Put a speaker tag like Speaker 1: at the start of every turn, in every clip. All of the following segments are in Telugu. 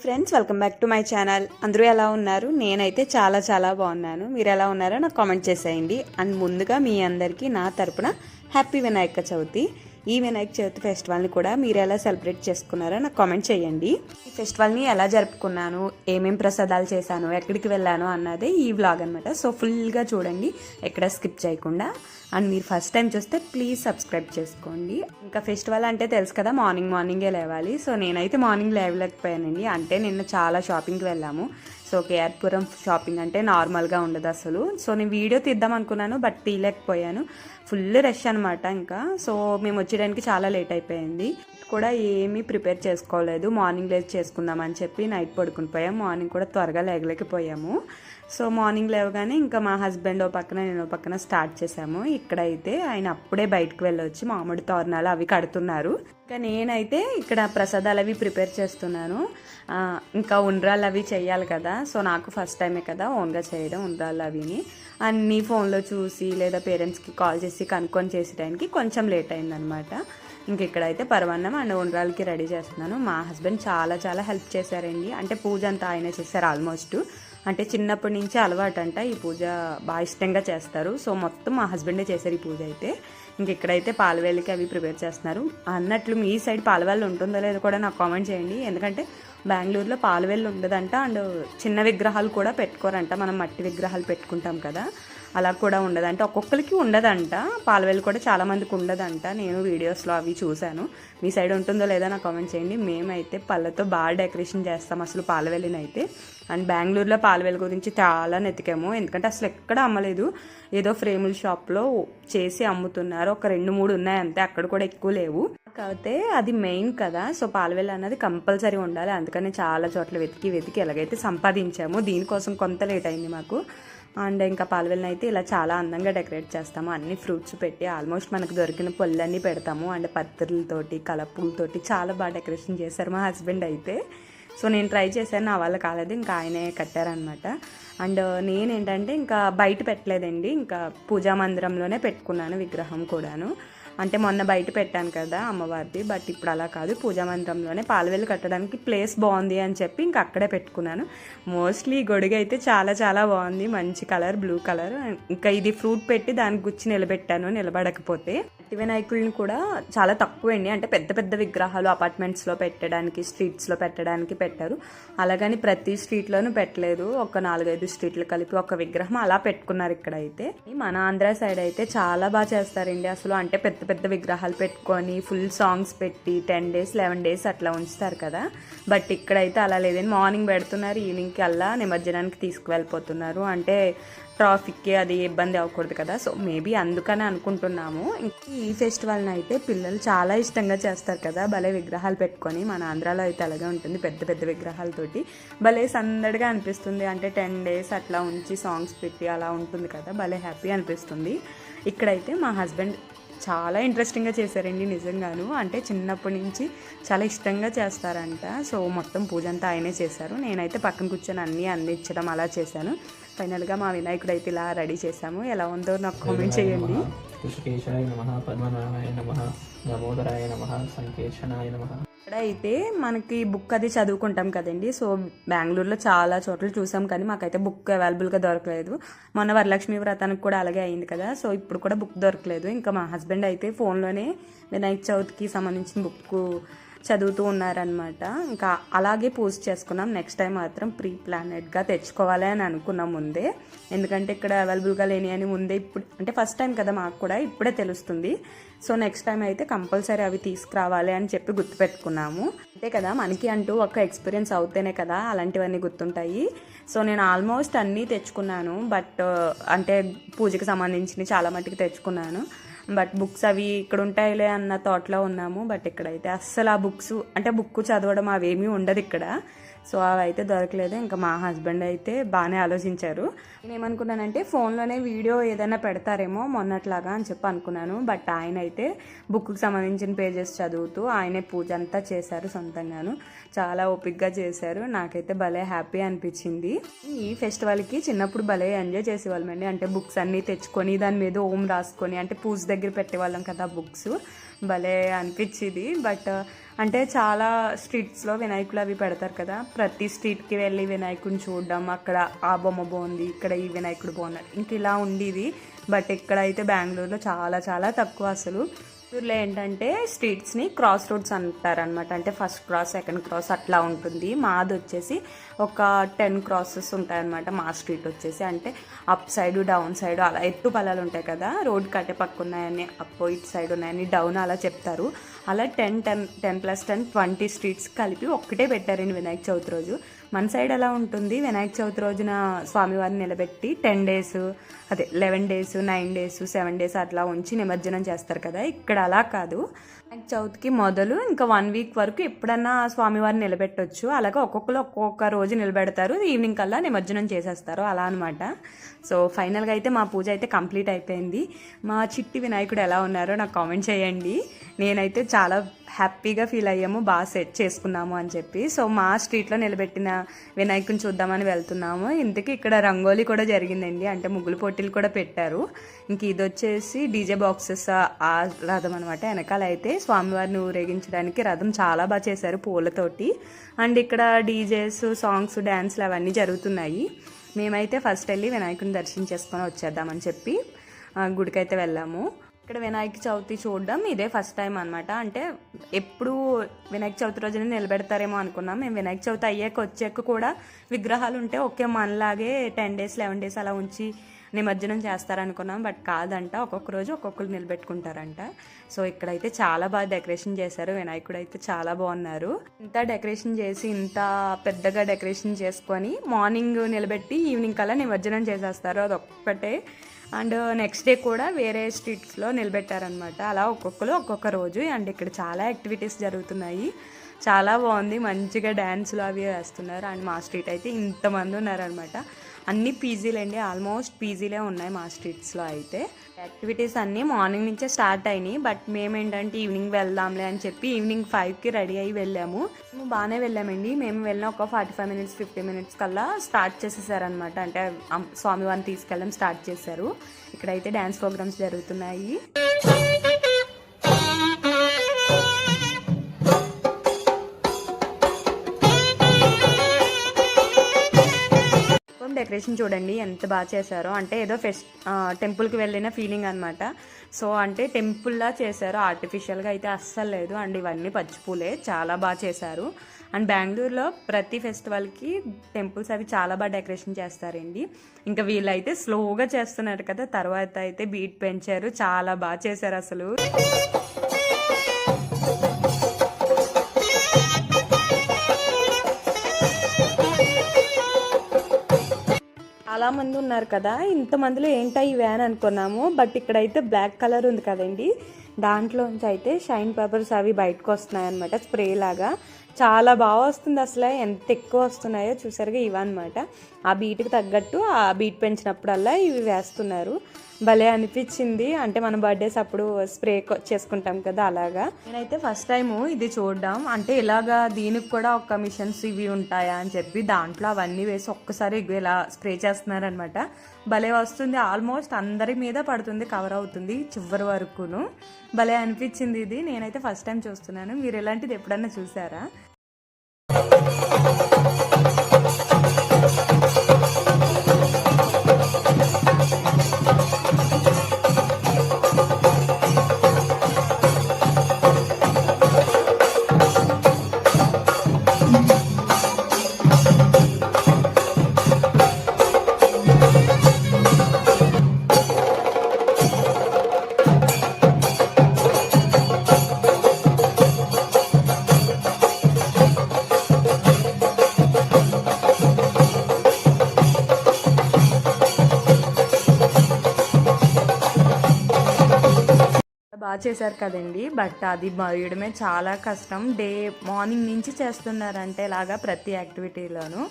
Speaker 1: Friends, welcome back to my channel. అందరూ ఎలా ఉన్నారు? నేనైతే చాలా చాలా బాగున్నాను. మీరు ఎలా ఉన్నారో నాకు కామెంట్ చేసేయండి. అండ్ ముందుగా మీ అందరికీ నా తరపున హ్యాపీ వినాయక చవితి. ఈ వినాయక చవితి ఫెస్టివల్ని కూడా మీరు ఎలా సెలబ్రేట్ చేసుకున్నారో నాకు కామెంట్ చేయండి. ఈ ఫెస్టివల్ని ఎలా జరుపుకున్నాను, ఏమేం ప్రసాదాలు చేశాను, ఎక్కడికి వెళ్ళాను అన్నదే ఈ వ్లాగ్ అనమాట. సో ఫుల్గా చూడండి, ఎక్కడ స్కిప్ చేయకుండా. అండ్ మీరు ఫస్ట్ టైం చూస్తే ప్లీజ్ సబ్స్క్రైబ్ చేసుకోండి. ఇంకా ఫెస్టివల్ అంటే తెలుసు కదా, మార్నింగే లేవాలి. సో నేనైతే మార్నింగ్ లేవలేకపోయానండి. అంటే నిన్న చాలా షాపింగ్కి వెళ్ళాము. సో కేఆర్పురం షాపింగ్ అంటే నార్మల్గా ఉండదు అసలు. సో నేను వీడియో తీద్దాం అనుకున్నాను, బట్ తీయలేకపోయాను. ఫుల్ రష్ అనమాట. ఇంకా సో మేము వచ్చేయడానికి చాలా లేట్ అయిపోయింది. కూడా ఏమీ ప్రిపేర్ చేసుకోలేదు. మార్నింగ్ లేచి చేసుకుందామని చెప్పి నైట్ పడుకుని పోయాము. మార్నింగ్ కూడా త్వరగా లేగలేకపోయాము. సో మార్నింగ్ లేవగానే ఇంకా మా హస్బెండ్ ఓ పక్కన నేను పక్కన స్టార్ట్ చేసాము. ఇక్కడైతే ఆయన అప్పుడే బయటకు వెళ్ళొచ్చి మామిడి తోరణాలు అవి కడుతున్నారు. ఇంకా నేనైతే ఇక్కడ ప్రసాదాలు అవి ప్రిపేర్ చేస్తున్నాను. ఇంకా ఉండ్రాలు అవి చేయాలి కదా. సో నాకు ఫస్ట్ టైమే కదా ఓన్గా చేయడం ఉండ్రాలు అవిని. అన్నీ ఫోన్లో చూసి లేదా పేరెంట్స్కి కాల్ చేసి కనుక్కొని చేసేటానికి కొంచెం లేట్ అయిందనమాట. ఇంక ఇక్కడైతే పరమాన్నం అండ్ ఉండ్రాలకి రెడీ చేస్తున్నాను. మా హస్బెండ్ చాలా చాలా హెల్ప్ చేశారండి. అంటే పూజ అంతా ఆయనే చేశారు ఆల్మోస్ట్. అంటే చిన్నప్పటి నుంచి అలవాటు అంట, ఈ పూజ బాగా ఇష్టంగా చేస్తారు. సో మొత్తం మా హస్బెండే చేశారు ఈ పూజ అయితే. ఇంక ఇక్కడైతే పాలవేళ్ళకి అవి ప్రిపేర్ చేస్తున్నారు. అన్నట్లు మీ సైడ్ పాలవేళ్ళు ఉంటుందో లేదో కూడా నాకు కామెంట్ చేయండి. ఎందుకంటే బెంగళూరులో పాలవేళ్ళు ఉండదంట. అండ్ చిన్న విగ్రహాలు కూడా పెట్టుకోరంట. మనం మట్టి విగ్రహాలు పెట్టుకుంటాం కదా, అలా కూడా ఉండదంట. ఒక్కొక్కరికి ఉండదంట. పాలవేలు కూడా చాలా మందికి ఉండదంట. నేను వీడియోస్లో అవి చూశాను. మీ సైడ్ ఉంటుందో లేదో నాకు కామెంట్ చేయండి. మేమైతే పళ్ళతో బాగా డెకరేషన్ చేస్తాం అసలు పాలవేలిని అయితే. అండ్ బెంగళూరులో పాలవేలు గురించి చాలా నెతికాము. ఎందుకంటే అసలు ఎక్కడ అమ్మలేదు. ఏదో ఫ్రేముల షాప్లో చేసి అమ్ముతున్నారు. ఒక 2-3 ఉన్నాయి అంతే, అక్కడ కూడా ఎక్కువ లేవు. కాకపోతే అది మెయిన్ కదా. సో పాలవేలు అన్నది కంపల్సరీ ఉండాలి. అందుకని చాలా చోట్ల వెతికి ఎలాగైతే సంపాదించాము. దీనికోసం కొంత లేట్ అయింది మాకు. అండ్ ఇంకా పాలవేలను అయితే ఇలా చాలా అందంగా డెకరేట్ చేస్తాము. అన్ని ఫ్రూట్స్ పెట్టి ఆల్మోస్ట్ మనకు దొరికిన పళ్ళన్నీ పెడతాము. అండ్ పత్రిలతోటి కలపూలతోటి చాలా బాగా డెకరేషన్ చేశారు మా హస్బెండ్ అయితే. సో నేను ట్రై చేశాను, నా వల్ల కాలేదు. ఇంకా ఆయనే కట్టారనమాట. అండ్ నేనేంటంటే ఇంకా బయట పెట్టలేదండి, ఇంకా పూజా మందిరంలోనే పెట్టుకున్నాను విగ్రహం కూడాను. అంటే మొన్న బయట పెట్టాను కదా అమ్మవారిది, బట్ ఇప్పుడు అలా కాదు, పూజా మందిరంలోనే పాలవేలు కట్టడానికి ప్లేస్ బాగుంది అని చెప్పి ఇంకా అక్కడే పెట్టుకున్నాను. మోస్ట్లీ గొడుగు అయితే చాలా చాలా బాగుంది, మంచి కలర్, బ్లూ కలర్. ఇంకా ఇది ఫ్రూట్ పెట్టి దానికి గుచ్చి నిలబెట్టాను, నిలబడకపోతే. వినాయకుడిని కూడా చాలా తక్కువ అండి. అంటే పెద్ద పెద్ద విగ్రహాలు అపార్ట్మెంట్స్లో పెట్టడానికి, స్ట్రీట్స్లో పెట్టడానికి పెట్టారు. అలాగని ప్రతి స్ట్రీట్లోనూ పెట్టలేదు. ఒక 4-5 స్ట్రీట్లు కలిపి ఒక విగ్రహం అలా పెట్టుకున్నారు ఇక్కడైతే. మన ఆంధ్ర సైడ్ అయితే చాలా బాగా చేస్తారండి అసలు. అంటే పెద్ద పెద్ద విగ్రహాలు పెట్టుకొని ఫుల్ సాంగ్స్ పెట్టి 10 days 11 days అట్లా ఉంచుతారు కదా. బట్ ఇక్కడైతే అలా లేదండి. మార్నింగ్ పెడుతున్నారు, ఈవినింగ్కి అలా నిమజ్జనానికి తీసుకువెళ్ళిపోతున్నారు. అంటే ట్రాఫిక్కి అది ఇబ్బంది అవ్వకూడదు కదా. సో మేబీ అందుకని అనుకుంటున్నాము. ఈ ఫెస్టివల్ని అయితే పిల్లలు చాలా ఇష్టంగా చేస్తారు కదా, భలే విగ్రహాలు పెట్టుకొని. మన ఆంధ్రాలో అయితే అలాగే ఉంటుంది, పెద్ద పెద్ద విగ్రహాలతోటి భలే సందడిగా అనిపిస్తుంది. అంటే 10 days అట్లా ఉంచి సాంగ్స్ పెట్టి అలా ఉంటుంది కదా, భలే హ్యాపీ అనిపిస్తుంది. ఇక్కడైతే మా హస్బెండ్ చాలా ఇంట్రెస్టింగ్గా చేశారండి నిజంగాను. అంటే చిన్నప్పటి నుంచి చాలా ఇష్టంగా చేస్తారంట. సో మొత్తం పూజ అంతా ఆయనే చేశారు. నేనైతే పక్కన కూర్చొని అన్నీ అందించడం అలా చేశాను. ఫైనల్గా మా వినాయకుడు అయితే ఇలా రెడీ చేశాము. ఎలా ఉందో నాకు కామెంట్ చేయండి.
Speaker 2: కృషికేశాయ నమః, పద్మనాభాయ నమః, దామోదరాయ నమః, సంకేశనాయ నమః.
Speaker 1: ఇక్కడ అయితే మనకి బుక్ అది చదువుకుంటాం కదండి. సో బెంగళూరులో చాలా చోట్ల చూసాం, కానీ మాకైతే బుక్ అవైలబుల్గా దొరకలేదు. మొన్న వరలక్ష్మి వ్రతానికి కూడా అలాగే అయింది కదా. సో ఇప్పుడు కూడా బుక్ దొరకలేదు. ఇంకా మా హస్బెండ్ అయితే ఫోన్లోనే వినాయక చవితికి సంబంధించిన బుక్ చదువుతూ ఉన్నారనమాట. ఇంకా అలాగే పూజ చేసుకున్నాం. నెక్స్ట్ టైం మాత్రం ప్రీ ప్లానెడ్గా తెచ్చుకోవాలి అని అనుకున్నాం ముందే. ఎందుకంటే ఇక్కడ అవైలబుల్గా లేని అని ముందే, ఇప్పుడు అంటే ఫస్ట్ టైం కదా మాకు కూడా, ఇప్పుడే తెలుస్తుంది. సో నెక్స్ట్ టైం అయితే కంపల్సరీ అవి తీసుకురావాలి అని చెప్పి గుర్తుపెట్టుకున్నాము. అంతే కదా, మనకి అంటూ ఒక ఎక్స్పీరియన్స్ అవుతేనే కదా అలాంటివన్నీ గుర్తుంటాయి. సో నేను ఆల్మోస్ట్ అన్నీ తెచ్చుకున్నాను. బట్ అంటే పూజకి సంబంధించినవి చాలా మట్టుకు తెచ్చుకున్నాను. బట్ బుక్స్ అవి ఇక్కడ ఉంటాయిలే అన్న థాట్లో ఉన్నాము. బట్ ఇక్కడైతే అస్సలు ఆ బుక్స్ అంటే బుక్ చదవడం అవేమీ ఉండదు ఇక్కడ. సో అవి అయితే దొరకలేదు. ఇంకా మా హస్బెండ్ అయితే బాగానే ఆలోచించారు. నేనేమనుకున్నానంటే ఫోన్లోనే వీడియో ఏదైనా పెడతారేమో మొన్నట్లాగా అని చెప్పి అనుకున్నాను. బట్ ఆయన అయితే బుక్కి సంబంధించిన పేజెస్ చదువుతూ ఆయనే పూజ అంతా చేశారు సొంతంగాను. చాలా ఓపిక్గా చేశారు. నాకైతే భలే హ్యాపీ అనిపించింది. ఈ ఫెస్టివల్కి చిన్నప్పుడు భలే ఎంజాయ్ చేసేవాళ్ళమండి. అంటే బుక్స్ అన్నీ తెచ్చుకొని దాని మీద ఓం రాసుకొని, అంటే పూజ దగ్గర పెట్టేవాళ్ళం కదా బుక్స్, భలే అనిపించింది. బట్ అంటే చాలా స్ట్రీట్స్లో వినాయకులు అవి పెడతారు కదా, ప్రతి స్ట్రీట్కి వెళ్ళి వినాయకుడిని చూడడం, అక్కడ ఆ బొమ్మ బాగుంది, ఇక్కడ ఈ వినాయకుడు బాగున్నాడు, ఇంక ఇలా ఉండేది. బట్ ఇక్కడైతే బెంగళూరులో చాలా చాలా తక్కువ. అసలు ఊర్లో ఏంటంటే స్ట్రీట్స్ని క్రాస్ రోడ్స్ అంటారనమాట. అంటే ఫస్ట్ క్రాస్, సెకండ్ క్రాస్ అట్లా ఉంటుంది. మాది వచ్చేసి ఒక 10 క్రాసెస్ ఉంటాయన్నమాట. మా స్ట్రీట్ వచ్చేసి అంటే అప్ సైడ్, డౌన్ సైడ్ అలా ఎత్తు పల్లాలు ఉంటాయి కదా, రోడ్ కట్టే పక్క ఉన్నాయని, అప్ ఇటు సైడ్ ఉన్నాయని, డౌన్ అలా చెప్తారు. అలా 10+10 20 స్ట్రీట్స్ కలిపి ఒక్కటే పెట్టారండి వినాయక చవితి రోజు. మన సైడ్ ఎలా ఉంటుంది, వినాయక చవితి రోజున స్వామివారిని నిలబెట్టి 10 days, అదే 11 days, 9 days, 7 days అట్లా ఉంచి నిమజ్జనం చేస్తారు కదా. ఇక్కడ అలా కాదు, వినాయక చవితికి మొదలు ఇంకా 1 week వరకు ఎప్పుడన్నా స్వామివారిని నిలబెట్టవచ్చు. అలాగే ఒక్కొక్కరు ఒక్కొక్క రోజు నిలబెడతారు, ఈవినింగ్ కల్లా నిమజ్జనం చేసేస్తారు అలా అనమాట. సో ఫైనల్గా అయితే మా పూజ అయితే కంప్లీట్ అయిపోయింది. మా చిట్టి వినాయకుడు ఎలా ఉన్నారో నాకు కామెంట్ చేయండి. నేనైతే చాలా హ్యాపీగా ఫీల్ అయ్యాము, బాగా సెట్ చేసుకున్నాము అని చెప్పి. సో మా స్ట్రీట్లో నిలబెట్టిన వినాయకుని చూద్దామని వెళ్తున్నాము. ఇంతకీ ఇక్కడ రంగోలీ కూడా జరిగిందండి, అంటే ముగ్గులు పోటీలు కూడా పెట్టారు. ఇంక ఇది వచ్చేసి డీజే బాక్సెస్ ఆ రథం అనమాట. వెనకాల అయితే స్వామివారిని ఊరేగించడానికి రథం చాలా బాగా చేశారు పూలతోటి. అండ్ ఇక్కడ డీజేస్, సాంగ్స్, డ్యాన్స్లు అవన్నీ జరుగుతున్నాయి. మేమైతే ఫస్ట్ వెళ్ళి వినాయకుని దర్శనం చేసుకొని వచ్చేద్దామని చెప్పి గుడికైతే వెళ్ళాము. ఇక్కడ వినాయక చవితి చూడడం ఇదే ఫస్ట్ టైం అనమాట. అంటే ఎప్పుడు వినాయక చవితి రోజున నిలబెడతారేమో అనుకున్నాం. మేము వినాయక చవితి అయ్యాక వచ్చాక కూడా విగ్రహాలు ఉంటే ఓకే మనలాగే 10 days 11 days అలా ఉంచి నిమజ్జనం చేస్తారనుకున్నాం. బట్ కాదంట, ఒక్కొక్క రోజు ఒక్కొక్కరు నిలబెట్టుకుంటారంట. సో ఇక్కడైతే చాలా బాగా డెకరేషన్ చేశారు, వినాయకుడు అయితే చాలా బాగున్నారు. ఇంత డెకరేషన్ చేసి, ఇంత పెద్దగా డెకరేషన్ చేసుకొని మార్నింగ్ నిలబెట్టి ఈవినింగ్ కల్లా నిమజ్జనం చేసేస్తారు, అదొక్కటే. అండ్ నెక్స్ట్ డే కూడా వేరే స్ట్రీట్స్లో నిలబెట్టారనమాట. అలా ఒక్కొక్కరు ఒక్కొక్క రోజు. అండ్ ఇక్కడ చాలా యాక్టివిటీస్ జరుగుతున్నాయి, చాలా బాగుంది, మంచిగా డ్యాన్సులు అవి వేస్తున్నారు. అండ్ మా స్ట్రీట్ అయితే ఇంతమంది ఉన్నారనమాట. అన్ని పీజీలు అండి, ఆల్మోస్ట్ పీజీలే ఉన్నాయి మా స్ట్రీట్స్లో అయితే. యాక్టివిటీస్ అన్నీ మార్నింగ్ నుంచే స్టార్ట్ అయినాయి. బట్ మేమేంటంటే ఈవినింగ్ వెళ్దాంలే అని చెప్పి ఈవినింగ్ 5కి రెడీ అయ్యి వెళ్ళాము. మేము బాగానే వెళ్ళామండి. మేము వెళ్ళిన ఒక 45 minutes 50 minutes కల్లా స్టార్ట్ చేసేసారనమాట. అంటే స్వామివారిని తీసుకెళ్ళడం స్టార్ట్ చేశారు. ఇక్కడైతే డ్యాన్స్ ప్రోగ్రామ్స్ జరుగుతున్నాయి. డెకరేషన్ చూడండి ఎంత బాగా చేశారో, అంటే ఏదో టెంపుల్కి వెళ్ళిన ఫీలింగ్ అనమాట. సో అంటే టెంపుల్లా చేశారు, ఆర్టిఫిషియల్గా అయితే అస్సలు లేదు. అండ్ ఇవన్నీ పచ్చిపూలే, చాలా బాగా చేశారు. అండ్ బెంగళూరులో ప్రతి ఫెస్టివల్కి టెంపుల్స్ అవి చాలా బాగా డెకరేషన్ చేస్తారండి. ఇంకా వీళ్ళైతే స్లోగా చేస్తున్నారు కదా, తర్వాత అయితే బీట్ పెంచారు, చాలా బాగా చేశారు అసలు. చాలా మంది ఉన్నారు కదా, ఇంతమందిలో ఏంటా ఈ వ్యాన్ అనుకున్నాము. బట్ ఇక్కడైతే బ్లాక్ కలర్ ఉంది కదండి, దాంట్లోంచి అయితే షైన్ పేపర్స్ అవి బయటకు వస్తున్నాయి అనమాట, స్ప్రే లాగా. చాలా బాగా వస్తుంది అసలు, ఎంత ఎక్కువ వస్తున్నాయో చూసారుగా. ఇవన్నమాట ఆ బీట్కి తగ్గట్టు ఆ బీట్ పెంచినప్పుడల్లా ఇవి వేస్తున్నారు. భలే అనిపించింది. అంటే మన బర్త్డేస్ అప్పుడు స్ప్రే చేసుకుంటాం కదా, అలాగా. నేనైతే ఫస్ట్ టైము ఇది చూడడం, అంటే ఇలాగా దీనికి కూడా ఒక మిషన్స్ ఇవి ఉంటాయా అని చెప్పి దాంట్లో అవన్నీ వేసి ఒక్కసారి ఇలా స్ప్రే చేస్తున్నారనమాట. భలే వస్తుంది, ఆల్మోస్ట్ అందరి మీద పడుతుంది, కవర్ అవుతుంది చివరి వరకును. భలే అనిపించింది ఇది, నేనైతే ఫస్ట్ టైం చూస్తున్నాను. మీరు ఇలాంటిది ఎప్పుడన్నా చూసారా? బాగా చేశారు కదండి. బట్ అది మోయడమే చాలా కష్టం. మార్నింగ్ నుంచి చేస్తున్నారంటే ఇలాగా ప్రతి యాక్టివిటీలోనూ.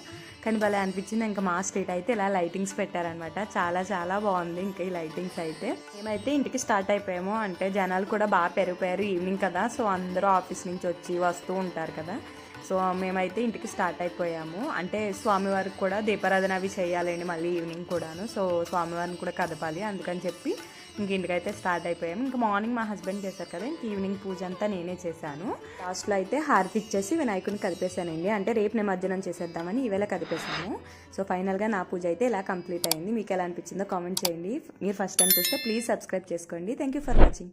Speaker 1: కానీ భలే అనిపించింది. ఇంకా మా స్ట్రీట్ అయితే ఇలా లైటింగ్స్ పెట్టారనమాట, చాలా చాలా బాగుంది. ఇంకా ఈ లైటింగ్స్ అయితే మేమైతే ఇంటికి స్టార్ట్ అయిపోయాము. అంటే జనాలు కూడా బాగా పెరిగిపోయారు, ఈవినింగ్ కదా, సో అందరూ ఆఫీస్ నుంచి వచ్చి వస్తూ ఉంటారు కదా. సో మేమైతే ఇంటికి స్టార్ట్ అయిపోయాము. అంటే స్వామివారికి కూడా దీపారాధన అవి చేయాలండి మళ్ళీ ఈవినింగ్ కూడాను. సో స్వామివారిని కూడా కదపాలి, అందుకని చెప్పి ఇంక ఇంటికైతే స్టార్ట్ అయిపోయాము. ఇంకా మార్నింగ్ మా హస్బెండ్ చేశారు కదా, ఇంక ఈవినింగ్ పూజ అంతా నేనే చేశాను. లాస్ట్లో అయితే హారతి ఇచ్చేసి వినాయకుడిని కదిపేశానండి. అంటే రేపు నిమజ్జనం చేసేద్దామని ఈవేళ కదిపేశాను. సో ఫైనల్గా నా పూజ అయితే ఇలా కంప్లీట్ అయింది. మీకు ఎలా అనిపించిందో కామెంట్ చేయండి. మీరు ఫస్ట్ టైం చూస్తే ప్లీజ్ సబ్స్క్రైబ్ చేసుకోండి. Thank you for watching.